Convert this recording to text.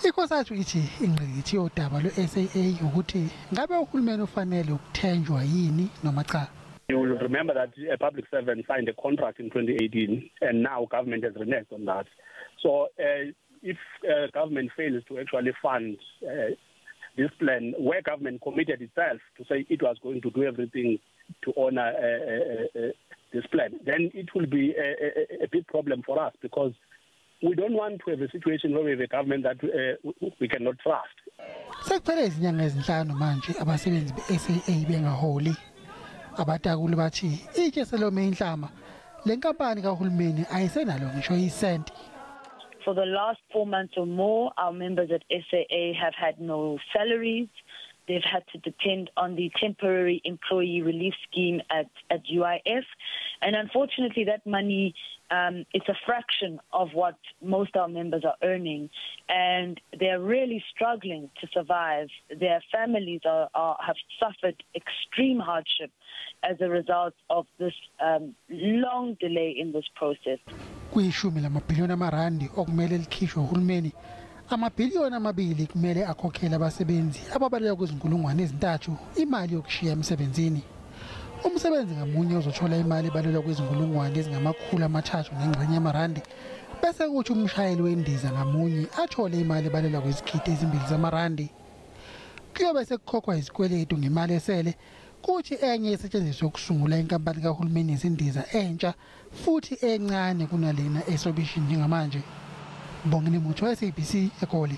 Ikhosathi ithi ingqikithi yodaba lo-SAA ukuthi ngabe uhulumeni ufanele ukuthenjwa yini noma cha. You will remember that a public servant signed a contract in 2018 and now government has reneged on that. So if government fails to actually fund this plan, where government committed itself to say it was going to do everything to honor this plan, then it will be a big problem for us, because we don't want to have a situation where we have a government that we cannot trust. Sekuphele izinyanga ezinhlanu manje abasebenzi be-SAA bengaholi. Abatakuli bathi itshe selome inhlama lenkampani kahulumeni ayisenalo ngisho isenti. For the last 4 months or more, our members at SAA have had no salaries. They've had to depend on the temporary employee relief scheme at UIF. And unfortunately, that money, it's a fraction of what most of our members are earning. And they're really struggling to survive. Their families have suffered extreme hardship as a result of this long delay in this process. Kuyishumi lamabhiliyoni amarandi okumele likhishwe uhulumeni. Amabhiliyoni amabili kumele akhokhele abasebenzi ababalelwa kwizinkulungwane ezintathu imali yokushiya emsebenzini. Umsebenzi ngamunye uzothola imali ebalelwa kwizinkulungwane ezingamakhulu amathathu nengxenye yamarandi, bese kuthi umshayeli wendiza ngamunye athole imali ebalelwa kwizigidi ezimbili zamarandi. Kuyobe sekukhokhwa izikweletu ngemali esele, kuthi enye isetshenziswe ukusungula inkampani kahulumeni yezindiza entsha futhi encane kunalena esobishini njengamanje. Bongile Mutho, SABC, eGoli.